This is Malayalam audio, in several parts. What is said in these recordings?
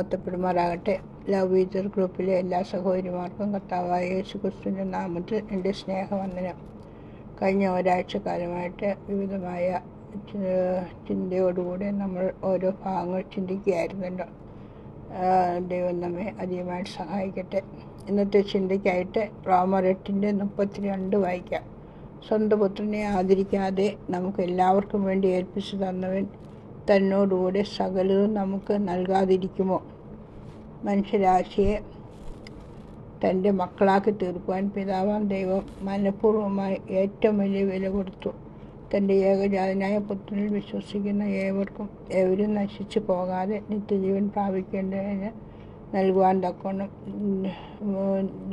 മഹത്വപ്പെടുമാറാകട്ടെ. ലവ് ഈതർ ഗ്രൂപ്പിലെ എല്ലാ സഹോദരിമാർക്കും കർത്താവായ യേശു ക്രിസ്തുവിൻ്റെ നാമത്തിൽ എൻ്റെ സ്നേഹവന്ദനം. കഴിഞ്ഞ ഒരാഴ്ചക്കാലമായിട്ട് വിവിധമായ ചിന്തയോടുകൂടെ നമ്മൾ ഓരോ ഭാഗങ്ങൾ ചിന്തിക്കുകയായിരുന്നല്ലോ. ദൈവം നമ്മെ അധികമായിട്ട് സഹായിക്കട്ടെ. ഇന്നത്തെ ചിന്തയ്ക്കായിട്ട് റോമർ 8:32 വായിക്കാം. സ്വന്തം പുത്രനെ ആദരിക്കാതെ നമുക്ക് എല്ലാവർക്കും വേണ്ടി ഏൽപ്പിച്ചു തന്നവൻ തന്നോടുകൂടെ സകലതും നമുക്ക് നൽകാതിരിക്കുമോ? മനുഷ്യരാശിയെ തൻ്റെ മക്കളാക്കി തീർക്കുവാൻ പിതാവാം ദൈവം മനഃപൂർവ്വമായി ഏറ്റവും വലിയ വില കൊടുത്തു. തൻ്റെ ഏകജാതനായ പുത്രനിൽ വിശ്വസിക്കുന്ന ഏവർക്കും എവരും നശിച്ചു പോകാതെ നിത്യജീവൻ പ്രാപിക്കേണ്ടതിന് നൽകുവാൻ തക്കവണ്ണം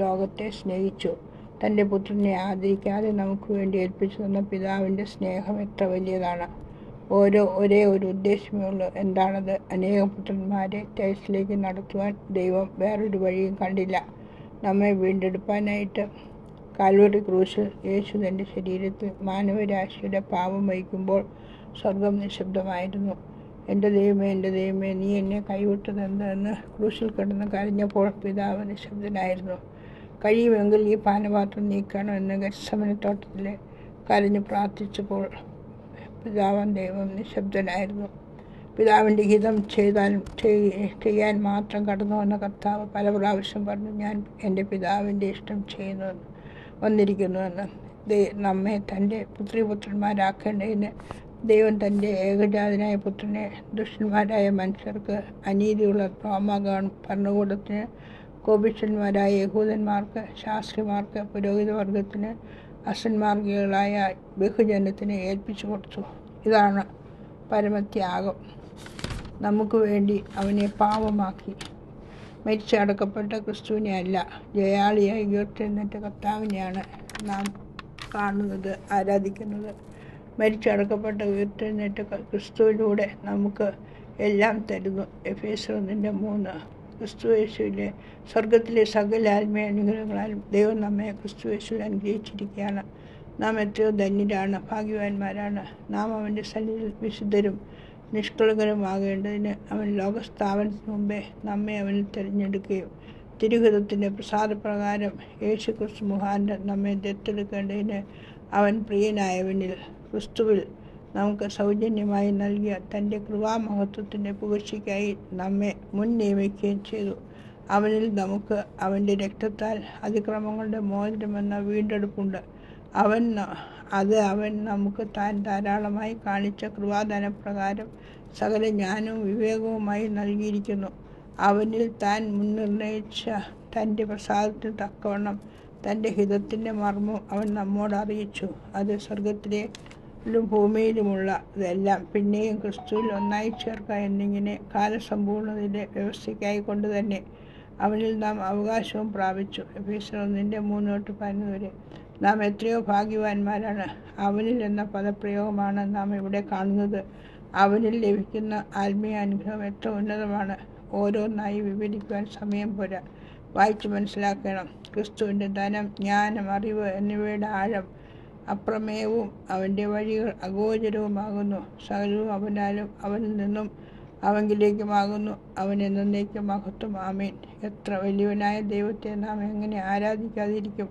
ലോകത്തെ സ്നേഹിച്ചു. തൻ്റെ പുത്രനെ ആദരിക്കാതെ നമുക്ക് വേണ്ടി ഏൽപ്പിച്ചു തന്ന പിതാവിൻ്റെ സ്നേഹം എത്ര വലിയതാണ്! ഒരേ ഒരു ഉദ്ദേശമേ ഉള്ളൂ. എന്താണത്? അനേകം പുത്രന്മാരെ തേജസ്സിലേക്ക് നടത്തുവാൻ ദൈവം വേറൊരു വഴിയും കണ്ടില്ല. നമ്മെ വീണ്ടെടുപ്പാനായിട്ട് കാൽവറി ക്രൂശിൽ യേശു തൻ്റെ ശരീരത്തിൽ മാനവരാശിയുടെ പാപം വഹിക്കുമ്പോൾ സ്വർഗം നിശബ്ദമായിരുന്നു. എൻ്റെ ദൈവമേ, നീ എന്നെ കൈവിട്ടതെന്തെന്ന് ക്രൂശിൽ കിടന്ന് കരഞ്ഞപ്പോൾ പിതാവ് നിശബ്ദനായിരുന്നു. കഴിയുമെങ്കിൽ ഈ പാനപാത്രം നീക്കണമെന്ന് ഗെത്സമനത്തോട്ടത്തിൽ കരഞ്ഞു പ്രാർത്ഥിച്ചപ്പോൾ പിതാവാം ദൈവം നിശബ്ദനായിരുന്നു. പിതാവിൻ്റെ ഹിതം ചെയ്യാൻ മാത്രം കടന്നു വന്ന കർത്താവ് പല പ്രാവശ്യം പറഞ്ഞു, ഞാൻ എൻ്റെ പിതാവിൻ്റെ ഇഷ്ടം വന്നിരിക്കുന്നുവെന്ന്. നമ്മെ തൻ്റെ പുത്രിപുത്രന്മാരാക്കേണ്ടതിന് ദൈവം തൻ്റെ ഏകജാതനായ പുത്രനെ ദുഷ്ടന്മാരായ മനുഷ്യർക്ക്, അനീതിയുള്ള റോമാ ഭരണകൂടത്തിന്, കോപിഷ്ഠന്മാരായ യഹൂദന്മാർക്ക്, ശാസ്ത്രിമാർക്ക്, പുരോഹിതവർഗത്തിന്, അസന്മാർഗികളായ ബഹുജനത്തിന് ഏൽപ്പിച്ചു കൊടുത്തു. ഇതാണ് പരമത്യാഗം. നമുക്ക് വേണ്ടി അവനെ പാപമാക്കി. മരിച്ചടക്കപ്പെട്ട ക്രിസ്തുവിനെ അല്ല, ജയാളിയായി ഉയർത്തെഴുന്നേറ്റ കർത്താവിനെയാണ് നാം കാണുന്നത്, ആരാധിക്കുന്നത്. മരിച്ചടക്കപ്പെട്ട ഉയർത്തെഴുന്നേറ്റ ക്രിസ്തുവിലൂടെ നമുക്ക് എല്ലാം തരുന്നു. എഫേസ്യർ 1:3. ക്രിസ്തുയേശുവിലെ സ്വർഗത്തിലെ സകല ആത്മീയ അനുഗ്രഹങ്ങളാലും ദൈവം നമ്മെ ക്രിസ്തുയേശുവിൽ അനുഗ്രഹിച്ചിരിക്കുകയാണ്. നാം എത്രയോ ധന്യരാണ്, ഭാഗ്യവാന്മാരാണ്. നാം അവൻ്റെ സന്നിധിയിൽ വിശുദ്ധരും നിഷ്കളങ്കരുമാകേണ്ടതിന് അവൻ ലോകസ്ഥാപനത്തിന് മുമ്പേ നമ്മെ അവനിൽ തിരഞ്ഞെടുക്കുകയും തിരുഹിതത്തിൻ്റെ പ്രസാദപ്രകാരം യേശു ക്രിസ്തു മുഖാന്തരം നമ്മെ ദത്തെടുക്കേണ്ടതിന് അവൻ പ്രിയനായവനിൽ ക്രിസ്തുവിൽ നമുക്ക് സൗജന്യമായി നൽകിയ തൻ്റെ കൃപാമഹത്വത്തിൻ്റെ പുകഴ്ചയ്ക്കായി നമ്മെ മുൻ നിയമിക്കുകയും ചെയ്തു. അവനിൽ നമുക്ക് അവൻ്റെ രക്തത്താൽ അതിക്രമങ്ങളുടെ മോചനമെന്ന വീണ്ടെടുപ്പുണ്ട്. അവൻ നമുക്ക് താൻ ധാരാളമായി കാണിച്ച കൃപാദാനപ്രകാരം സകല ജ്ഞാനവും വിവേകവുമായി നൽകിയിരിക്കുന്നു. അവനിൽ താൻ മുൻനിർണയിച്ച തൻ്റെ പ്രസാദത്തിന് തക്കവണ്ണം തൻ്റെ ഹിതത്തിൻ്റെ മർമ്മം അവൻ നമ്മോട് അറിയിച്ചു. അത് സ്വർഗത്തിലും ഭൂമിയിലുമുള്ള ഇതെല്ലാം പിന്നെയും ക്രിസ്തുവിൽ ഒന്നായി ചേർക്കുക എന്നിങ്ങനെ കാലസമ്പൂർണ്ണതയിലെ വ്യവസ്ഥയ്ക്കായി കൊണ്ട് തന്നെ അവനിൽ നാം അവകാശവും പ്രാപിച്ചു. എഫേസ്യർ 1:3-11. നാം എത്രയോ ഭാഗ്യവാന്മാരാണ്. അവനിൽ എന്ന പദപ്രയോഗമാണ് നാം ഇവിടെ കാണുന്നത്. അവനിൽ ലഭിക്കുന്ന ആത്മീയ അനുഗ്രഹം എത്ര ഉന്നതമാണ്! ഓരോന്നായി വിവരിക്കുവാൻ സമയം പോരാ. വായിച്ച് മനസ്സിലാക്കണം. ക്രിസ്തുവിൻ്റെ ധനം, ജ്ഞാനം, അറിവ് എന്നിവയുടെ ആഴം അപ്രമേയവും അവൻ്റെ വഴികൾ അഗോചരവുമാകുന്നു. സകലവും അവനാലും അവനിൽ നിന്നും അവങ്കിലേക്കുമാകുന്നു. അവൻ എന്നേക്കും മഹത്വം. ആമേൻ. എത്ര വലിയവനായ ദൈവത്തെ നാം എങ്ങനെ ആരാധിക്കാതിരിക്കും?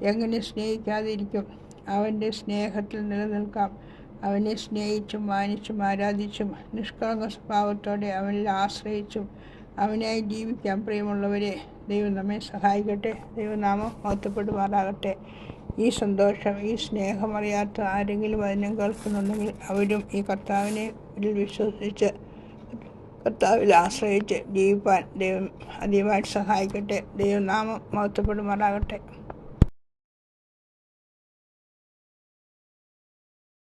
എങ്ങനെ സ്നേഹിക്കാതിരിക്കും? അവൻ്റെ സ്നേഹത്തിൽ നിലനിൽക്കാം. അവനെ സ്നേഹിച്ചും മാനിച്ചും ആരാധിച്ചും നിഷ്കളങ്ക സ്വഭാവത്തോടെ അവനിൽ ആശ്രയിച്ചും അവനായി ജീവിക്കാം. പ്രിയമുള്ളവരെ, ദൈവം നമ്മെ സഹായിക്കട്ടെ. ദൈവനാമം മഹത്വപ്പെടുമാറാകട്ടെ. ഈ സന്തോഷം, ഈ സ്നേഹം അറിയാത്ത ആരെങ്കിലും വചനം കേൾക്കുന്നുണ്ടെങ്കിൽ അവരും ഈ കർത്താവിനെ വിശ്വസിച്ച് കർത്താവിൽ ആശ്രയിച്ച് ജീവിപ്പാൻ ദൈവം അധികമായിട്ട് സഹായിക്കട്ടെ. ദൈവനാമം മഹത്വപ്പെടുമാറാകട്ടെ.